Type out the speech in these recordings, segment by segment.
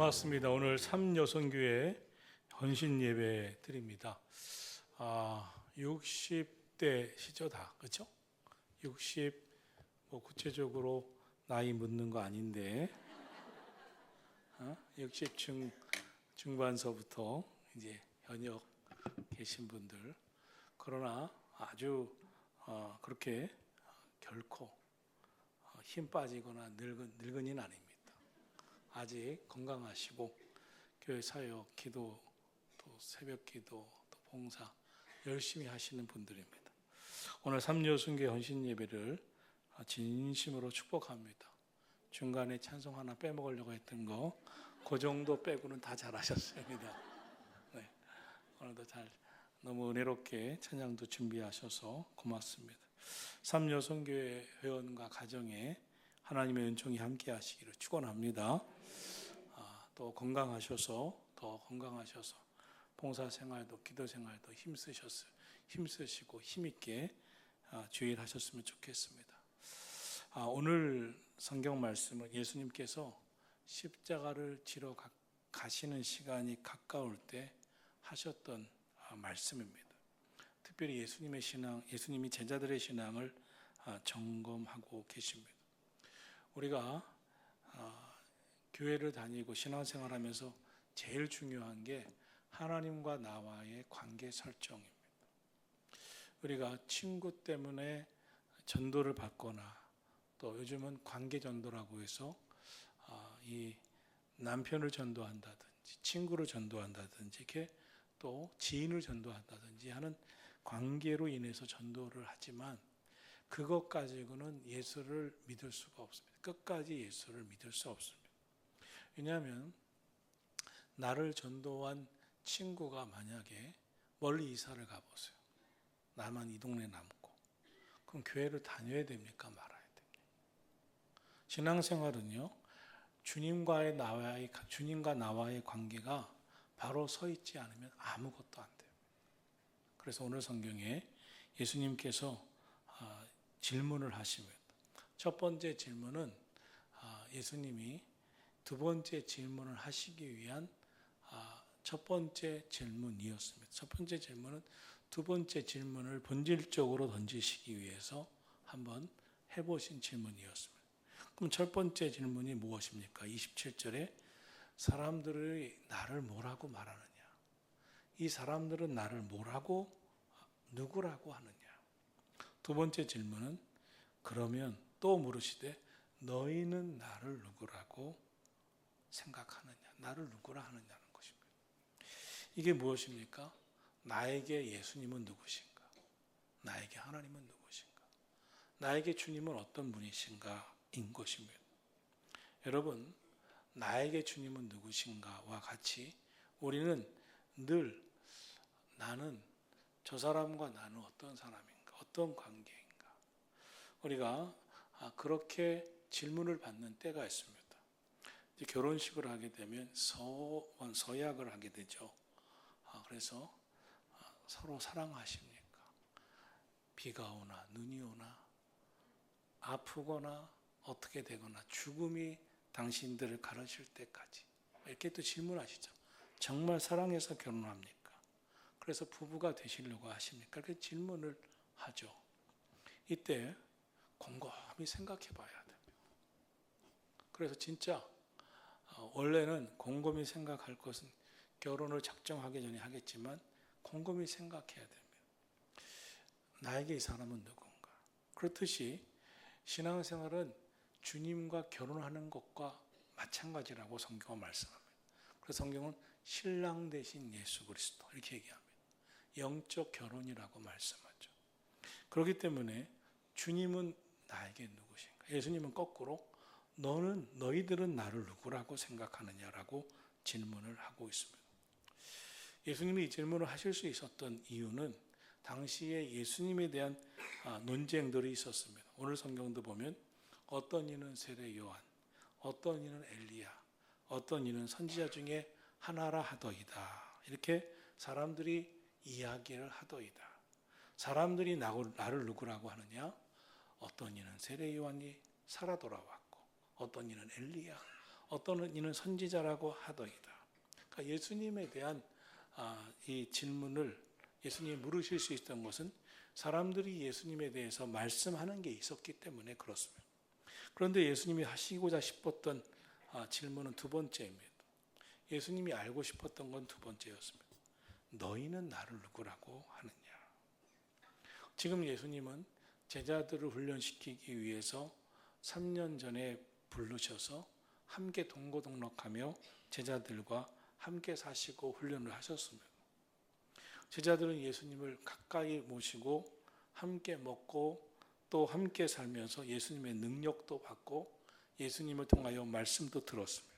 반갑습니다. 오늘 삼여선교회 헌신 예배 드립니다. 60대시죠 다, 그렇죠? 60, 구체적으로 나이 묻는 거 아닌데 60 중반서부터 이제 현역 계신 분들, 그러나 아주 그렇게 결코 힘 빠지거나 늙은이는 아닙니다. 아직 건강하시고 교회 사역, 기도, 또 새벽 기도, 또 봉사 열심히 하시는 분들입니다. 오늘 삼여순교 헌신 예배를 진심으로 축복합니다. 중간에 찬송 하나 빼먹으려고 했던 거, 그 정도 빼고는 다 잘하셨습니다. 네, 오늘도 너무 은혜롭게 찬양도 준비하셔서 고맙습니다. 삼여선교회 회원과 가정에 하나님의 은총이 함께 하시기를 축원합니다. 또 건강하셔서 봉사생활도 기도생활도 힘쓰시고 힘있게 주일하셨으면 좋겠습니다. 오늘 성경 말씀은 예수님께서 십자가를 지러 가시는 시간이 가까울 때 하셨던 말씀입니다. 특별히 예수님의 신앙, 예수님이 제자들의 신앙을 점검하고 계십니다. 우리가 교회를 다니고 신앙생활하면서 제일 중요한 게 하나님과 나와의 관계 설정입니다. 우리가 친구 때문에 전도를 받거나, 또 요즘은 관계 전도라고 해서 이 남편을 전도한다든지 친구를 전도한다든지 이렇게 또 지인을 전도한다든지 하는 관계로 인해서 전도를 하지만, 그것 가지고는 예수를 믿을 수가 없습니다. 끝까지 예수를 믿을 수 없습니다. 왜냐하면 나를 전도한 친구가 만약에 멀리 이사를 가보세요. 나만 이 동네에 남고, 그럼 교회를 다녀야 됩니까? 말아야 됩니까? 신앙생활은요, 주님과 나와의 관계가 바로 서 있지 않으면 아무것도 안 돼요. 그래서 오늘 성경에 예수님께서 질문을 하십니다. 첫 번째 질문은 예수님이 두 번째 질문을 하시기 위한 첫 번째 질문이었습니다. 첫 번째 질문은 두 번째 질문을 본질적으로 던지시기 위해서 한번 해보신 질문이었습니다. 그럼 첫 번째 질문이 무엇입니까? 27절에 사람들이 나를 뭐라고 말하느냐? 이 사람들은 나를 누구라고 하느냐? 두 번째 질문은 그러면 또 물으시되 너희는 나를 누구라고 생각하느냐? 나를 누구라 하느냐는 것입니다. 이게 무엇입니까? 나에게 예수님은 누구신가? 나에게 하나님은 누구신가? 나에게 주님은 어떤 분이신가? 인 것입니다. 여러분, 나에게 주님은 누구신가와 같이 우리는 늘 나는 저 사람과 나는 어떤 사람인가? 어떤 관계인가? 우리가 그렇게 질문을 받는 때가 있습니다. 이제 결혼식을 하게 되면 서약을 하게 되죠. 그래서 서로 사랑하십니까? 비가 오나 눈이 오나 아프거나 어떻게 되거나 죽음이 당신들을 가르칠 때까지 이렇게 또 질문하시죠. 정말 사랑해서 결혼합니까? 그래서 부부가 되시려고 하십니까? 이렇게 질문을 하죠. 이때 곰곰이 생각해 봐야 됩니다. 그래서 진짜 원래는 곰곰이 생각할 것은 결혼을 작정하기 전에 하겠지만 곰곰이 생각해야 됩니다. 나에게 이 사람은 누군가? 그렇듯이 신앙생활은 주님과 결혼하는 것과 마찬가지라고 성경은 말씀합니다. 그래서 성경은 신랑 대신 예수 그리스도 이렇게 얘기합니다. 영적 결혼이라고 말씀하죠. 그렇기 때문에 주님은 나에게 누구신가? 예수님은 거꾸로 너희들은 나를 누구라고 생각하느냐라고 질문을 하고 있습니다. 예수님이 이 질문을 하실 수 있었던 이유는 당시에 예수님에 대한 논쟁들이 있었습니다. 오늘 성경도 보면 어떤 이는 세례 요한, 어떤 이는 엘리야, 어떤 이는 선지자 중에 하나라 하더이다. 이렇게 사람들이 이야기를 하더이다. 사람들이 나를 누구라고 하느냐? 어떤 이는 세례 요한이 살아 돌아왔고, 어떤 이는 엘리야, 어떤 이는 선지자라고 하더이다. 그러니까 예수님에 대한 이 질문을 예수님이 물으실 수 있었던 것은 사람들이 예수님에 대해서 말씀하는 게 있었기 때문에 그렇습니다. 그런데 예수님이 하시고자 싶었던 질문은 두 번째입니다. 예수님이 알고 싶었던 건 두 번째였습니다. 너희는 나를 누구라고 하느냐? 지금 예수님은 제자들을 훈련시키기 위해서 3년 전에 부르셔서 함께 동고동락하며 제자들과 함께 사시고 훈련을 하셨습니다. 제자들은 예수님을 가까이 모시고 함께 먹고 또 함께 살면서 예수님의 능력도 받고 예수님을 통하여 말씀도 들었습니다.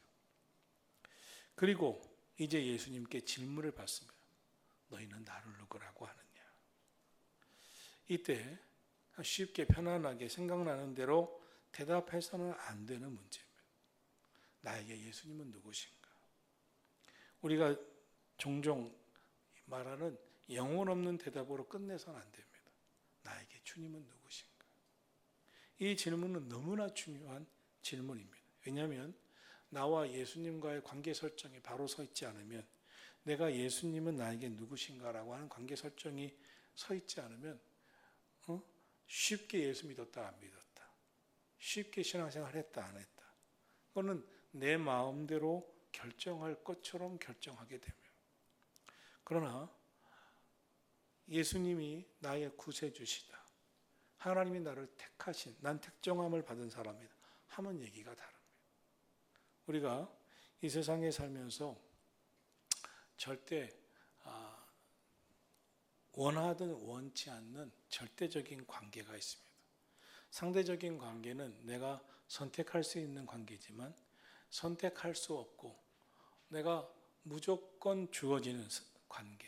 그리고 이제 예수님께 질문을 받습니다. 너희는 나를 누구라고 하느냐? 이때 쉽게 편안하게 생각나는 대로 대답해서는 안 되는 문제입니다. 나에게 예수님은 누구신가? 우리가 종종 말하는 영혼 없는 대답으로 끝내서는 안 됩니다. 나에게 주님은 누구신가? 이 질문은 너무나 중요한 질문입니다. 왜냐하면 나와 예수님과의 관계 설정이 바로 서 있지 않으면, 내가 예수님은 나에게 누구신가라고 하는 관계 설정이 서 있지 않으면 쉽게 예수 믿었다 안 믿었다, 쉽게 신앙생활 했다 안 했다, 그거는 내 마음대로 결정할 것처럼 결정하게 되며, 그러나 예수님이 나의 구세주시다, 하나님이 나를 택하신, 난 택정함을 받은 사람이다 하면 얘기가 다릅니다. 우리가 이 세상에 살면서 절대 원하든 원치 않는 절대적인 관계가 있습니다. 상대적인 관계는 내가 선택할 수 있는 관계지만 선택할 수 없고 내가 무조건 주어지는 관계,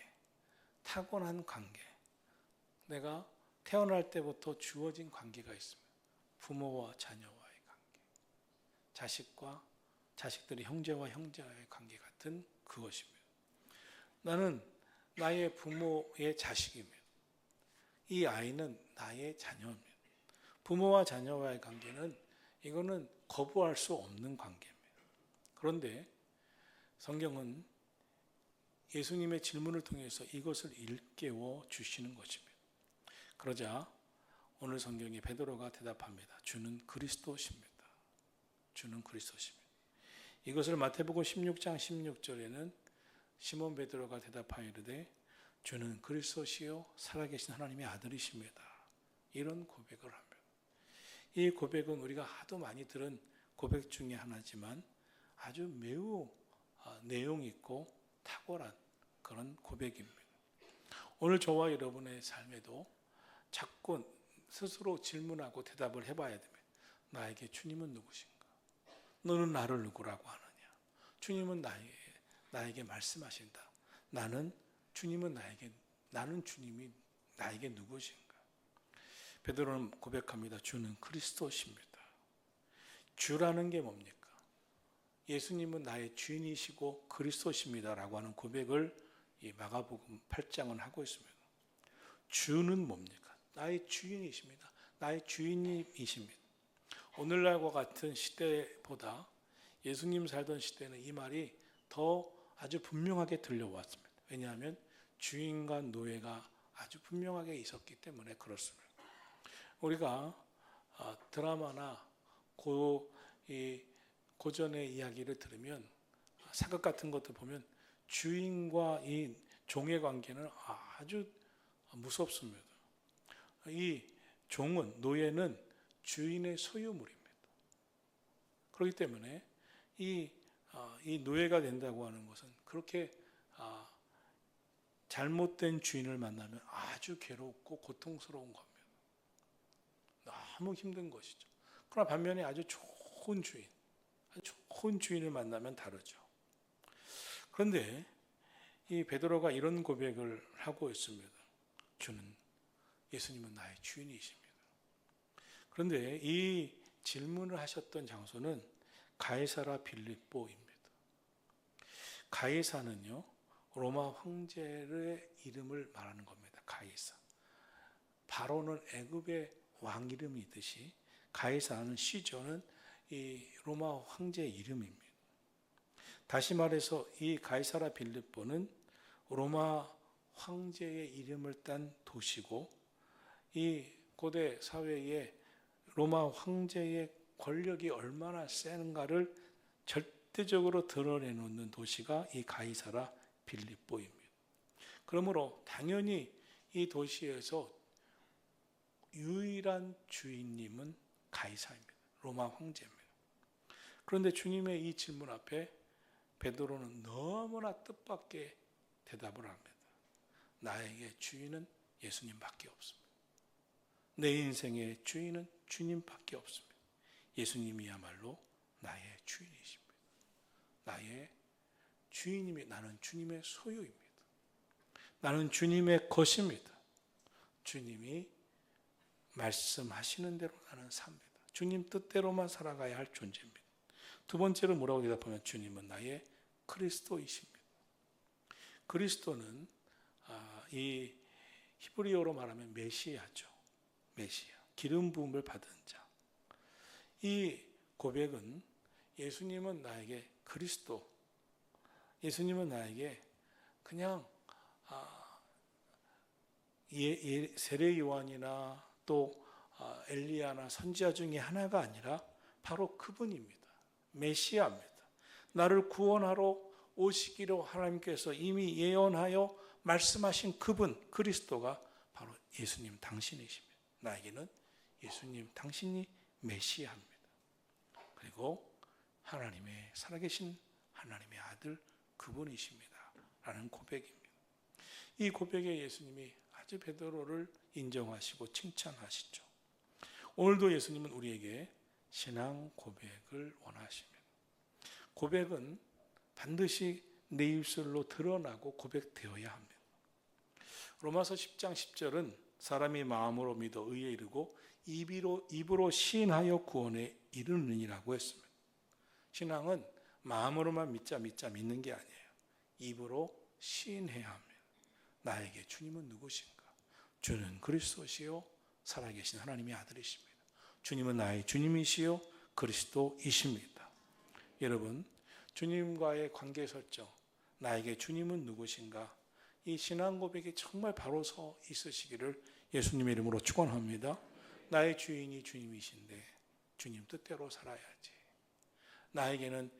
타고난 관계, 내가 태어날 때부터 주어진 관계가 있습니다. 부모와 자녀와의 관계, 자식들이 형제와 형제와의 관계 같은 그것입니다. 나는 나의 부모의 자식입니다. 이 아이는 나의 자녀입니다. 부모와 자녀와의 관계는 이거는 거부할 수 없는 관계입니다. 그런데 성경은 예수님의 질문을 통해서 이것을 일깨워 주시는 것입니다. 그러자 오늘 성경에 베드로가 대답합니다. 주는 그리스도십니다. 주는 그리스도십니다. 이것을 마태복음 16장 16절에는 시몬 베드로가 대답하이르되 주는 그리스도시요 살아계신 하나님의 아들이십니다. 이런 고백을 합니다. 이 고백은 우리가 하도 많이 들은 고백 중에 하나지만 아주 매우 내용 있고 탁월한 그런 고백입니다. 오늘 저와 여러분의 삶에도 자꾸 스스로 질문하고 대답을 해봐야 됩니다. 나에게 주님은 누구신가? 너는 나를 누구라고 하느냐? 주님은 나에게 말씀하신다. 나는 주님이 나에게 누구신가? 베드로는 고백합니다. 주는 그리스도십니다. 주라는 게 뭡니까? 예수님은 나의 주인이시고 그리스도십니다라고 하는 고백을 이 마가복음 8장은 하고 있습니다. 주는 뭡니까? 나의 주인이십니다. 나의 주인님이십니다. 오늘날과 같은 시대보다 예수님 살던 시대는 이 말이 더 아주 분명하게 들려왔습니다. 왜냐하면 주인과 노예가 아주 분명하게 있었기 때문에 그렇습니다. 우리가 드라마나 고전의 이야기를 들으면 사극 같은 것도 보면 주인과 이 종의 관계는 아주 무섭습니다. 이 종은, 노예는 주인의 소유물입니다. 그렇기 때문에 이 노예가 된다고 하는 것은 그렇게 잘못된 주인을 만나면 아주 괴롭고 고통스러운 겁니다. 너무 힘든 것이죠. 그러나 반면에 아주 좋은 주인을 만나면 다르죠. 그런데 이 베드로가 이런 고백을 하고 있습니다. 예수님은 나의 주인이십니다. 그런데 이 질문을 하셨던 장소는 가이사라 빌립보입니다. 가이사는요, 로마 황제의 이름을 말하는 겁니다. 가이사. 바로는 애굽의 왕 이름이듯이 가이사는 시저는 이 로마 황제의 이름입니다. 다시 말해서 이 가이사라 빌립보는 로마 황제의 이름을 딴 도시고, 이 고대 사회에 로마 황제의 권력이 얼마나 센가를 절대적으로 드러내놓는 도시가 이 가이사라 빌립보입니다. 그러므로 당연히 이 도시에서 유일한 주인님은 가이사입니다. 로마 황제입니다. 그런데 주님의 이 질문 앞에 베드로는 너무나 뜻밖의 대답을 합니다. 나에게 주인은 예수님밖에 없습니다. 내 인생의 주인은 주님밖에 없습니다. 예수님이야말로 나의 주인이십니다. 나의 주인님이, 나는 주님의 소유입니다. 나는 주님의 것입니다. 주님이 말씀하시는 대로 나는 삽니다. 주님 뜻대로만 살아가야 할 존재입니다. 두 번째로 뭐라고 대답하면 주님은 나의 그리스도이십니다. 그리스도는 이 히브리어로 말하면 메시아죠. 메시아, 기름 부음을 받은 자. 이 고백은 예수님은 나에게 그리스도, 예수님은 나에게 그냥 세례 요한이나 또 엘리야나 선지자 중에 하나가 아니라 바로 그분입니다. 메시아입니다. 나를 구원하러 오시기로 하나님께서 이미 예언하여 말씀하신 그분, 그리스도가 바로 예수님 당신이십니다. 나에게는 예수님 당신이 메시아입니다. 그리고 하나님의 살아계신 하나님의 아들 그분이십니다. 라는 고백입니다. 이 고백에 예수님이 아주 베드로를 인정하시고 칭찬하시죠. 오늘도 예수님은 우리에게 신앙 고백을 원하십니다. 고백은 반드시 내 입술로 드러나고 고백되어야 합니다. 로마서 10장 10절은 사람이 마음으로 믿어 의에 이르고 입으로 시인하여 구원에 이르느니라고 했습니다. 신앙은 마음으로만 믿자 믿는 게 아니에요. 입으로 시인해야 합니다. 나에게 주님은 누구신가? 주는 그리스도시요 살아계신 하나님의 아들이십니다. 주님은 나의 주님이시요 그리스도이십니다. 여러분, 주님과의 관계 설정, 나에게 주님은 누구신가? 이 신앙 고백이 정말 바로 서 있으시기를 예수님의 이름으로 축원합니다. 나의 주인이 주님이신데 주님 뜻대로 살아야지. 나에게는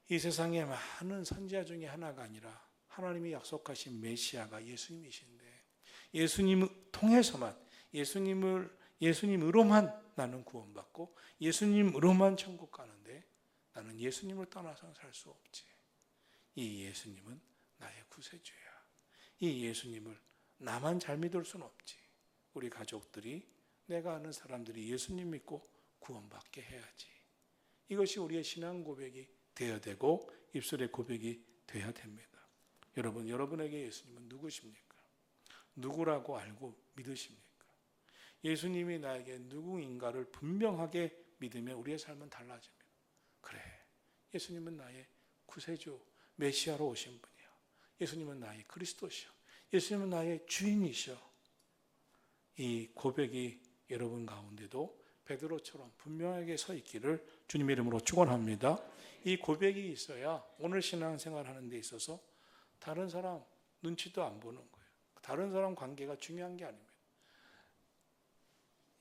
이 세상에 많은 선지자 중에 하나가 아니라 하나님이 약속하신 메시아가 예수님이신데 예수님 통해서만, 예수님으로만 나는 구원받고 예수님으로만 천국 가는데 나는 예수님을 떠나서는 살 수 없지. 이 예수님은 나의 구세주야. 이 예수님을 나만 잘 믿을 수는 없지. 우리 가족들이, 내가 아는 사람들이 예수님 믿고 구원받게 해야지. 이것이 우리의 신앙 고백이 되어야 되고 입술의 고백이 되어야 됩니다. 여러분, 여러분에게 예수님은 누구십니까? 누구라고 알고 믿으십니까? 예수님이 나에게 누구인가를 분명하게 믿으면 우리의 삶은 달라집니다. 그래, 예수님은 나의 구세주, 메시아로 오신 분이야. 예수님은 나의 그리스도시여. 예수님은 나의 주인이시여. 이 고백이 여러분 가운데도 베드로처럼 분명하게 서 있기를 주님의 이름으로 축원합니다. 이 고백이 있어야 오늘 신앙생활 하는 데 있어서 다른 사람 눈치도 안 보는 거예요. 다른 사람 관계가 중요한 게 아닙니다.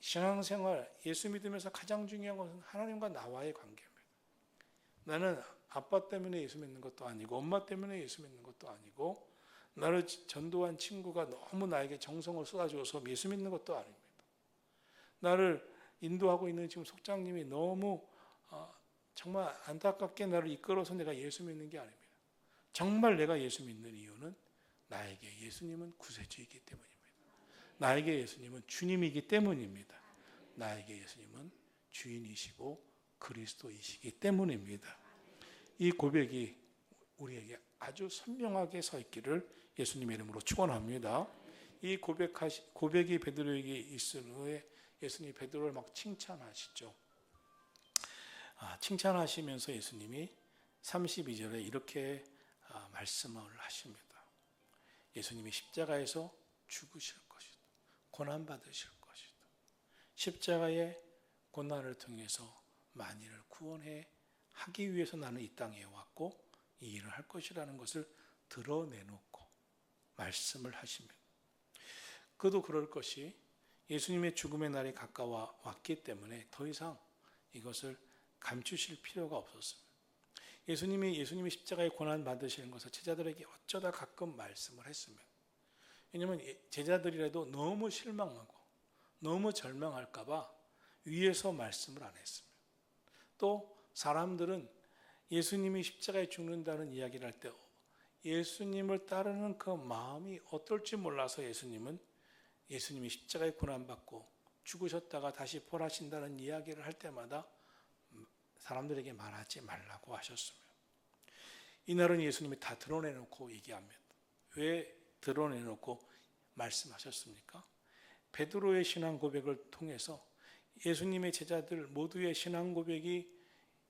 신앙생활, 예수 믿으면서 가장 중요한 것은 하나님과 나와의 관계입니다. 나는 아빠 때문에 예수 믿는 것도 아니고 엄마 때문에 예수 믿는 것도 아니고 나를 전도한 친구가 너무 나에게 정성을 쏟아줘서 예수 믿는 것도 아닙니다. 나를 인도하고 있는 지금 속장님이 너무 정말 안타깝게 나를 이끌어서 내가 예수 믿는 게 아닙니다. 정말 내가 예수 믿는 이유는 나에게 예수님은 구세주이기 때문입니다. 나에게 예수님은 주님이기 때문입니다. 나에게 예수님은 주인이시고 그리스도이시기 때문입니다. 이 고백이 우리에게 아주 선명하게 서 있기를 예수님의 이름으로 축원합니다. 이 고백이 베드로에게 있을 후에 예수님이 베드로를 막 칭찬하시죠. 칭찬하시면서 예수님이 32절에 이렇게 말씀을 하십니다. 예수님이 십자가에서 죽으실 것이다. 고난받으실 것이다. 십자가의 고난을 통해서 만인을 구원해 하기 위해서 나는 이 땅에 왔고 이 일을 할 것이라는 것을 드러내놓고 말씀을 하십니다. 그도 그럴 것이 예수님의 죽음의 날이 가까워 왔기 때문에 더 이상 이것을 감추실 필요가 없었습니다. 예수님이 십자가에 고난 받으시는 것을 제자들에게 어쩌다 가끔 말씀을 했습니다. 왜냐하면 제자들이라도 너무 실망하고 너무 절망할까 봐 위에서 말씀을 안 했습니다. 또 사람들은 예수님이 십자가에 죽는다는 이야기를 할 때 예수님을 따르는 그 마음이 어떨지 몰라서 예수님이 십자가에 고난받고 죽으셨다가 다시 부활하신다는 이야기를 할 때마다 사람들에게 말하지 말라고 하셨습니다. 이날은 예수님이 다 드러내놓고 얘기합니다. 왜 드러내놓고 말씀하셨습니까? 베드로의 신앙 고백을 통해서 예수님의 제자들 모두의 신앙 고백이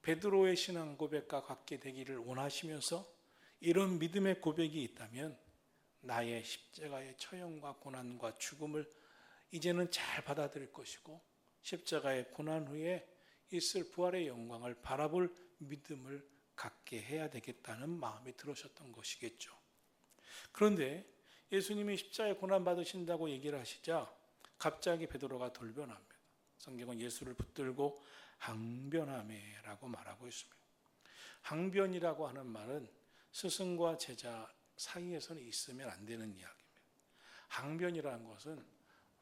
베드로의 신앙 고백과 같게 되기를 원하시면서 이런 믿음의 고백이 있다면 나의 십자가의 처형과 고난과 죽음을 이제는 잘 받아들일 것이고 십자가의 고난 후에 있을 부활의 영광을 바라볼 믿음을 갖게 해야 되겠다는 마음이 들으셨던 것이겠죠. 그런데 예수님이 십자가에 고난 받으신다고 얘기를 하시자 갑자기 베드로가 돌변합니다. 성경은 예수를 붙들고 항변하매라고 말하고 있습니다. 항변이라고 하는 말은 스승과 제자 사이에서는 있으면 안 되는 이야기입니다. 항변이라는 것은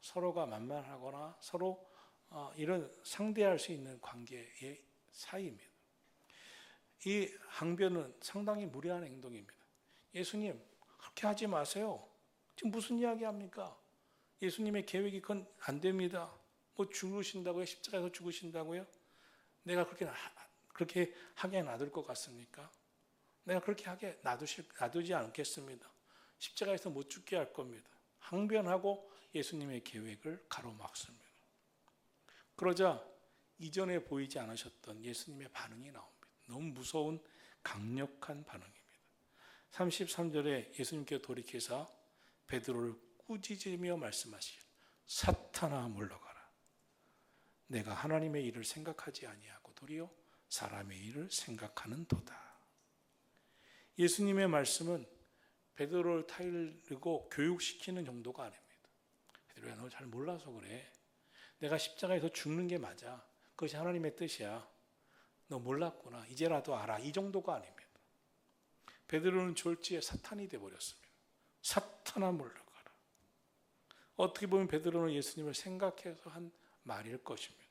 서로가 만만하거나 서로 이런 상대할 수 있는 관계의 사이입니다. 이 항변은 상당히 무례한 행동입니다. 예수님, 그렇게 하지 마세요. 지금 무슨 이야기 합니까? 예수님의 계획이 그건 안 됩니다. 뭐 죽으신다고요? 십자가에서 죽으신다고요? 내가 그렇게 하게 놔둘 것 같습니까? 내가 그렇게 하게 놔두지 않겠습니다. 십자가에서 못 죽게 할 겁니다. 항변하고 예수님의 계획을 가로막습니다. 그러자 이전에 보이지 않으셨던 예수님의 반응이 나옵니다. 너무 무서운 강력한 반응입니다. 33절에 예수님께서 돌이켜서 베드로를 꾸짖으며 말씀하시기를 사탄아 물러가라. 내가 하나님의 일을 생각하지 아니하고 도리어 사람의 일을 생각하는 도다. 예수님의 말씀은 베드로를 타이르고 교육시키는 정도가 아닙니다. 베드로야, 너 잘 몰라서 그래. 내가 십자가에서 죽는 게 맞아. 그것이 하나님의 뜻이야. 너 몰랐구나. 이제라도 알아. 이 정도가 아닙니다. 베드로는 졸지에 사탄이 되어버렸습니다. 사탄아 물러가라. 어떻게 보면 베드로는 예수님을 생각해서 한 말일 것입니다.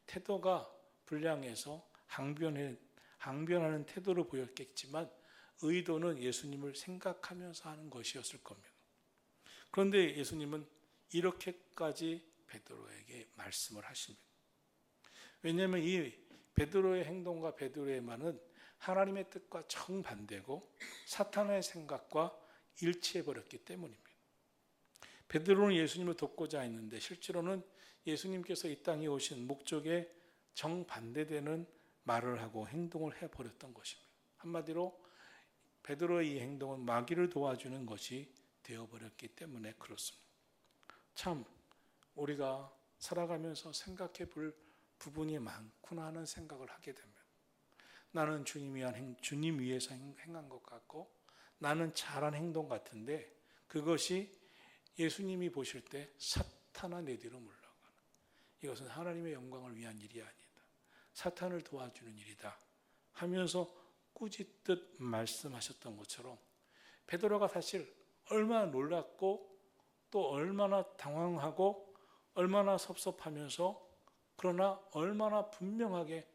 태도가 불량해서 항변하는 태도를 보였겠지만 의도는 예수님을 생각하면서 하는 것이었을 겁니다. 그런데 예수님은 이렇게까지 베드로에게 말씀을 하십니다. 왜냐하면 이 베드로의 행동과 베드로의 말은 하나님의 뜻과 정반대고 사탄의 생각과 일치해버렸기 때문입니다. 베드로는 예수님을 돕고자 했는데 실제로는 예수님께서 이 땅에 오신 목적에 정반대되는 말을 하고 행동을 해버렸던 것입니다. 한마디로 베드로의 이 행동은 마귀를 도와주는 것이 되어버렸기 때문에 그렇습니다. 참 우리가 살아가면서 생각해 볼 부분이 많구나 하는 생각을 하게 됩니다. 나는 주님 위해서 행한 것 같고 나는 잘한 행동 같은데 그것이 예수님이 보실 때 사탄아 내 뒤로 물러가라. 이것은 하나님의 영광을 위한 일이 아니다. 사탄을 도와주는 일이다 하면서 꾸짖듯 말씀하셨던 것처럼 베드로가 사실 얼마나 놀랐고 또 얼마나 당황하고 얼마나 섭섭하면서 그러나 얼마나 분명하게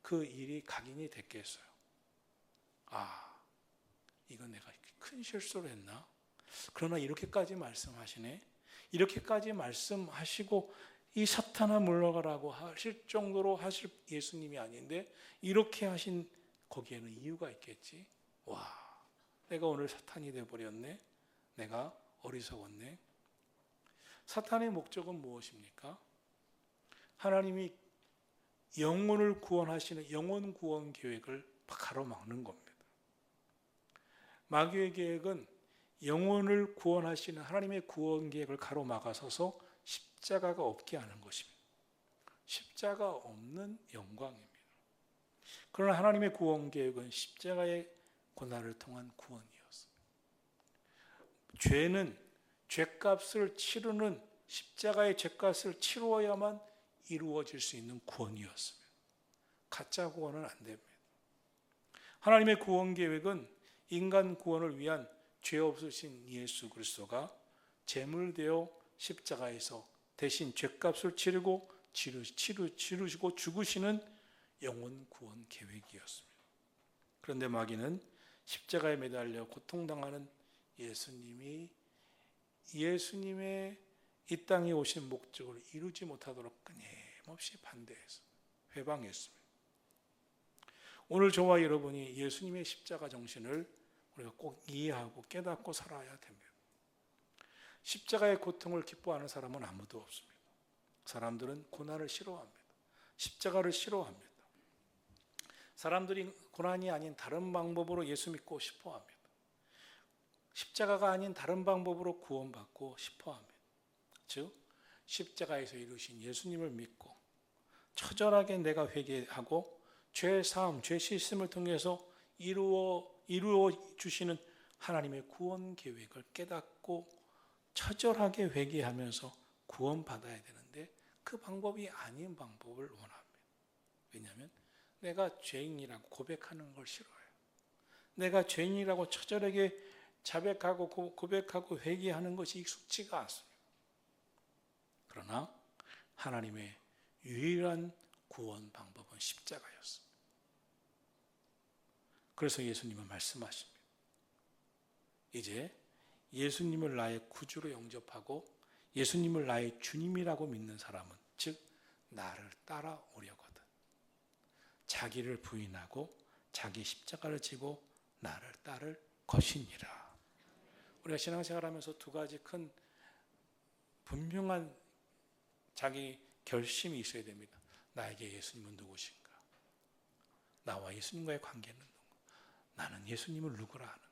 그 일이 각인이 됐겠어요. 아, 이건 내가 큰 실수를 했나? 그러나 이렇게까지 말씀하시네. 이렇게까지 말씀하시고 이 사탄아 물러가라고 하실 정도로 하실 예수님이 아닌데 이렇게 하신 거기에는 이유가 있겠지. 와, 내가 오늘 사탄이 되어버렸네. 내가 어리석었네. 사탄의 목적은 무엇입니까? 하나님이 영혼을 구원하시는 영혼 구원 계획을 가로막는 겁니다. 마귀의 계획은 영혼을 구원하시는 하나님의 구원 계획을 가로막아서서 십자가가 없게 하는 것입니다. 십자가 없는 영광입니다. 그러나 하나님의 구원 계획은 십자가의 고난을 통한 구원이었어요. 죄는 죄값을 치르는 십자가의 죄값을 치루어야만 이루어질 수 있는 구원이었습니다. 가짜 구원은 안 됩니다. 하나님의 구원 계획은 인간 구원을 위한 죄 없으신 예수 그리스도가 제물되어 십자가에서 대신 죄값을 치르고 치르시고 죽으시는 영혼 구원 계획이었습니다. 그런데 마귀는 십자가에 매달려 고통당하는 예수님의 이 땅에 오신 목적을 이루지 못하도록 끊임없이 반대해서 회방했습니다. 오늘 저와 여러분이 예수님의 십자가 정신을 우리가 꼭 이해하고 깨닫고 살아야 됩니다. 십자가의 고통을 기뻐하는 사람은 아무도 없습니다. 사람들은 고난을 싫어합니다. 십자가를 싫어합니다. 사람들이 고난이 아닌 다른 방법으로 예수 믿고 싶어합니다. 십자가가 아닌 다른 방법으로 구원받고 싶어합니다. 즉 십자가에서 이루신 예수님을 믿고 처절하게 내가 회개하고 죄 사함, 죄 씻음을 통해서 이루어 주시는 하나님의 구원 계획을 깨닫고 처절하게 회개하면서 구원받아야 되는데 그 방법이 아닌 방법을 원합니다. 왜냐하면 내가 죄인이라고 고백하는 걸 싫어해요. 내가 죄인이라고 처절하게 자백하고 고백하고 회개하는 것이 익숙지가 않습니다. 그러나 하나님의 유일한 구원 방법은 십자가였습니다. 그래서 예수님은 말씀하십니다. 이제 예수님을 나의 구주로 영접하고 예수님을 나의 주님이라고 믿는 사람은 즉 나를 따라오려거든 자기를 부인하고 자기 십자가를 지고 나를 따를 것이니라. 우리가 신앙생활하면서 두 가지 큰 분명한 자기 결심이 있어야 됩니다. 나에게 예수님은 누구신가? 나와 예수님과의 관계는 누군가? 나는 예수님을 누구라 하는가?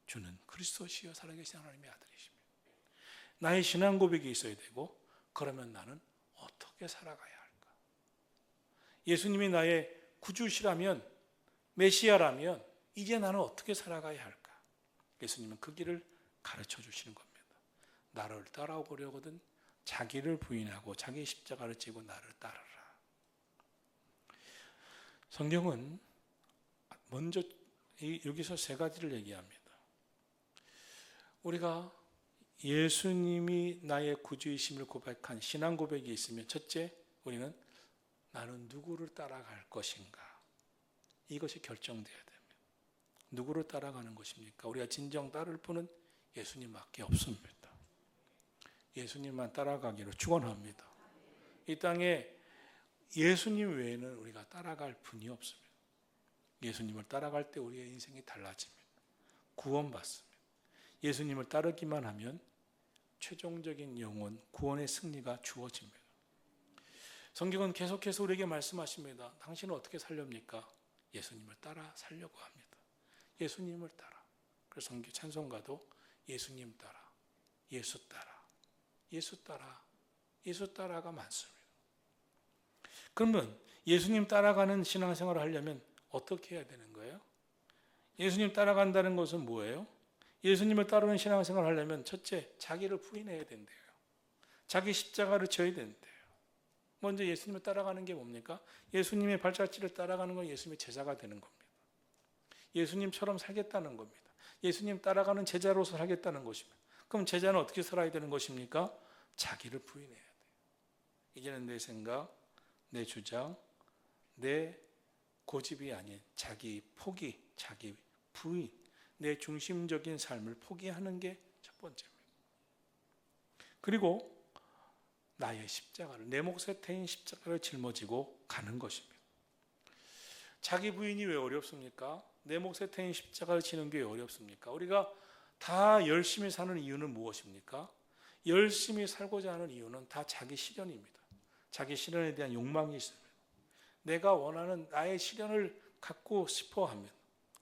주는 그리스도시요 살아계신 하나님의 아들이십니다. 나의 신앙 고백이 있어야 되고 그러면 나는 어떻게 살아가야 할까? 예수님이 나의 구주시라면 메시아라면 이제 나는 어떻게 살아가야 할까? 예수님은 그 길을 가르쳐 주시는 겁니다. 나를 따라오려거든 자기를 부인하고 자기 십자가를 지고 나를 따르라. 성경은 먼저 여기서 세 가지를 얘기합니다. 우리가 예수님이 나의 구주이심을 고백한 신앙 고백이 있으면 첫째, 우리는 나는 누구를 따라갈 것인가? 이것이 결정돼야 됩니다. 누구를 따라가는 것입니까? 우리가 진정 따를 분은 예수님밖에 없습니다. 예수님만 따라가기로 축원합니다. 이 땅에 예수님 외에는 우리가 따라갈 분이 없습니다. 예수님을 따라갈 때 우리의 인생이 달라집니다. 구원받습니다. 예수님을 따르기만 하면 최종적인 영혼, 구원의 승리가 주어집니다. 성경은 계속해서 우리에게 말씀하십니다. 당신은 어떻게 살렵니까? 예수님을 따라 살려고 합니다. 예수님을 따라. 그래서 성경 찬송가도 예수님 따라, 예수 따라, 예수 따라, 예수 따라가 많습니다. 그러면 예수님 따라가는 신앙생활을 하려면 어떻게 해야 되는 거예요? 예수님 따라간다는 것은 뭐예요? 예수님을 따르는 신앙생활을 하려면 첫째, 자기를 부인해야 된대요. 자기 십자가를 져야 된대요. 먼저 예수님을 따라가는 게 뭡니까? 예수님의 발자취를 따라가는 건 예수님의 제자가 되는 겁니다. 예수님처럼 살겠다는 겁니다. 예수님 따라가는 제자로서 살겠다는 것입니다. 그럼 제자는 어떻게 살아야 되는 것입니까? 자기를 부인해야 돼요. 이제는 내 생각, 내 주장, 내 고집이 아닌 자기 포기, 자기 부인, 내 중심적인 삶을 포기하는 게 첫 번째입니다. 그리고 나의 십자가를, 내 몫에 태인 십자가를 짊어지고 가는 것입니다. 자기 부인이 왜 어렵습니까? 내 몫에 태인 십자가를 지는 게 왜 어렵습니까? 우리가 다 열심히 사는 이유는 무엇입니까? 열심히 살고자 하는 이유는 다 자기 실현입니다. 자기 실현에 대한 욕망이 있습니다. 내가 원하는 나의 실현을 갖고 싶어 합니다.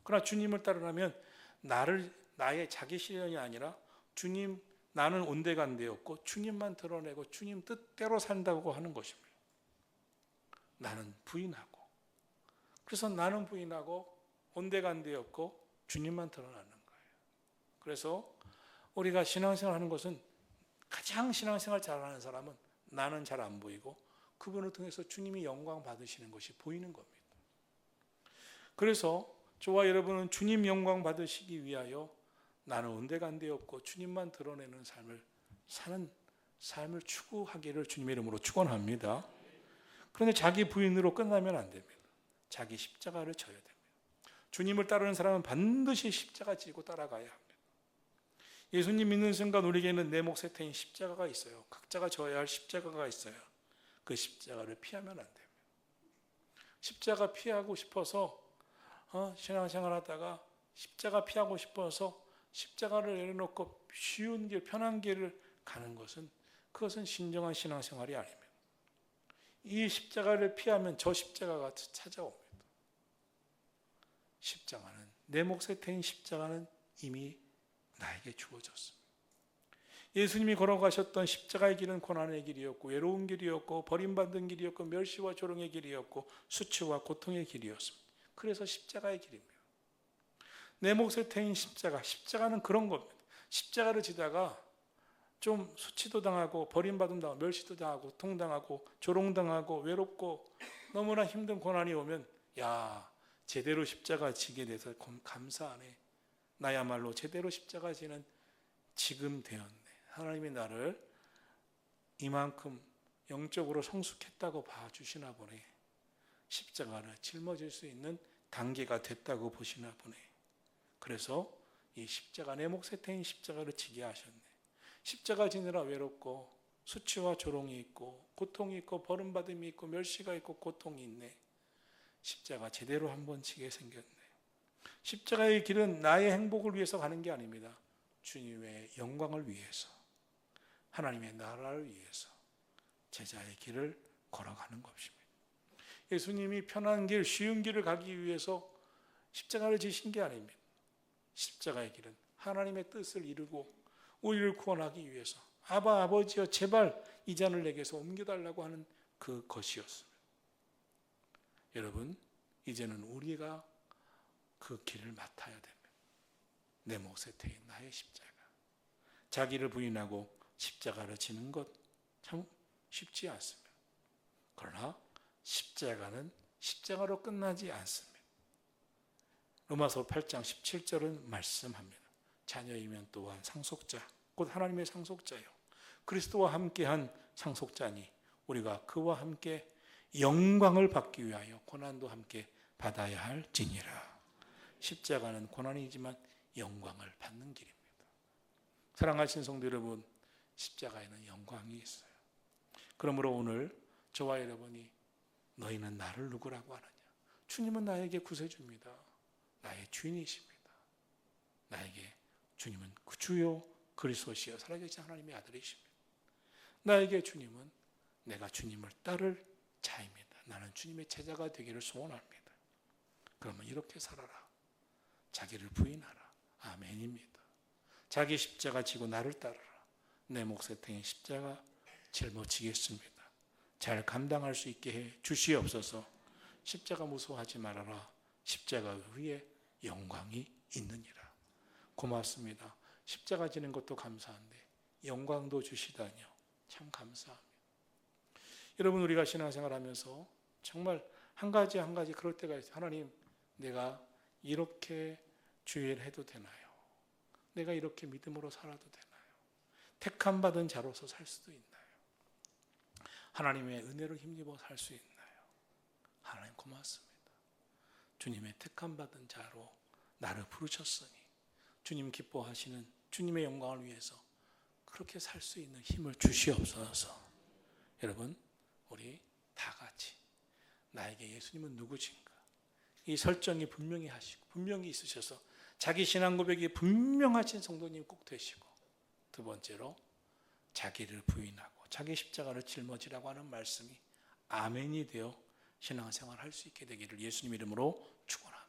그러나 주님을 따르려면 나의 자기 실현이 아니라 주님, 나는 온데간데였고 주님만 드러내고 주님 뜻대로 산다고 하는 것입니다. 나는 부인하고 그래서 나는 부인하고 온데간데 없고 주님만 드러나는 거예요. 그래서 우리가 신앙생활 하는 것은 가장 신앙생활 잘하는 사람은 나는 잘 안 보이고 그분을 통해서 주님이 영광 받으시는 것이 보이는 겁니다. 그래서 저와 여러분은 주님 영광 받으시기 위하여 나는 온데간데 없고 주님만 드러내는 삶을 사는 삶을 추구하기를 주님의 이름으로 축원합니다. 그런데 자기 부인으로 끝나면 안 됩니다. 자기 십자가를 져야 됩니다. 주님을 따르는 사람은 반드시 십자가 지고 따라가야 합니다. 예수님 믿는 순간 우리에게는 내 몫에 태인 십자가가 있어요. 각자가 져야 할 십자가가 있어요. 그 십자가를 피하면 안 됩니다. 십자가 피하고 싶어서 신앙생활 하다가 십자가 피하고 싶어서 십자가를 내려놓고 쉬운 길, 편한 길을 가는 것은 그것은 진정한 신앙생활이 아닙니다. 이 십자가를 피하면 저 십자가가 찾아옵니다. 십자가는 내 몫에 태인 십자가는 이미 나에게 주어졌습니다. 예수님이 걸어가셨던 십자가의 길은 고난의 길이었고 외로운 길이었고 버림받은 길이었고 멸시와 조롱의 길이었고 수치와 고통의 길이었습니다. 그래서 십자가의 길입니다. 내 몫에 태인 십자가는 그런 겁니다. 십자가를 지다가 좀 수치도 당하고 버림받음 당하고 멸시도 당하고 고통당하고 조롱당하고 외롭고 너무나 힘든 고난이 오면 야 제대로 십자가 지게 돼서 감사하네. 나야말로 제대로 십자가 지는 지금 되었네. 하나님이 나를 이만큼 영적으로 성숙했다고 봐주시나 보네. 십자가를 짊어질 수 있는 단계가 됐다고 보시나 보네. 그래서 이 십자가 내 몫에 태인 십자가를 지게 하셨네. 십자가 지느라 외롭고 수치와 조롱이 있고 고통이 있고 버림받음이 있고 멸시가 있고 고통이 있네. 십자가 제대로 한번 지게 생겼네. 십자가의 길은 나의 행복을 위해서 가는 게 아닙니다. 주님의 영광을 위해서, 하나님의 나라를 위해서 제자의 길을 걸어가는 것입니다. 예수님이 편한 길, 쉬운 길을 가기 위해서 십자가를 지신 게 아닙니다. 십자가의 길은 하나님의 뜻을 이루고 우리를 구원하기 위해서 아버지여 제발 이 잔을 내게서 옮겨달라고 하는 그것이었습니다. 여러분 이제는 우리가 그 길을 맡아야 됩니다. 내 몫에 태인 나의 십자가. 자기를 부인하고 십자가를 지는 것 참 쉽지 않습니다. 그러나 십자가는 십자가로 끝나지 않습니다. 로마서 8장 17절은 말씀합니다. 자녀이면 또한 상속자, 곧 하나님의 상속자요. 그리스도와 함께한 상속자니 우리가 그와 함께 영광을 받기 위하여 고난도 함께 받아야 할지니라. 십자가는 고난이지만 영광을 받는 길입니다. 사랑하신 성도 여러분, 십자가에는 영광이 있어요. 그러므로 오늘 저와 여러분이 너희는 나를 누구라고 하느냐? 주님은 나에게 구세주입니다. 나의 주인이십니다. 나에게 주님은 그 주요 그리스도시여 살아계신 하나님의 아들이십니다. 나에게 주님은 내가 주님을 따를 자입니다. 나는 주님의 제자가 되기를 소원합니다. 그러면 이렇게 살아라. 자기를 부인하라. 아멘입니다. 자기 십자가 지고 나를 따르라. 내 몫에 태인 십자가 짊어지겠습니다. 잘 감당할 수 있게 해 주시옵소서. 십자가 무서워하지 말아라. 십자가 위에 영광이 있느니라. 고맙습니다. 십자가 지는 것도 감사한데 영광도 주시다니요. 참 감사합니다. 여러분 우리가 신앙생활하면서 정말 한 가지 그럴 때가 있어요. 하나님 내가 이렇게 주의를 해도 되나요? 내가 이렇게 믿음으로 살아도 되나요? 택함 받은 자로서 살 수도 있나요? 하나님의 은혜를 힘입어 살 수 있나요? 하나님 고맙습니다. 주님의 택함 받은 자로 나를 부르셨으니 주님 기뻐하시는 주님의 영광을 위해서 그렇게 살 수 있는 힘을 주시옵소서. 여러분 우리 다 같이 나에게 예수님은 누구신가? 이 설정이 분명히 하시고 분명히 있으셔서 자기 신앙 고백이 분명하신 성도님 꼭 되시고, 두 번째로 자기를 부인하고 자기 십자가를 짊어지라고 하는 말씀이 아멘이 되어 신앙생활 할 수 있게 되기를 예수님 이름으로 축원합니다.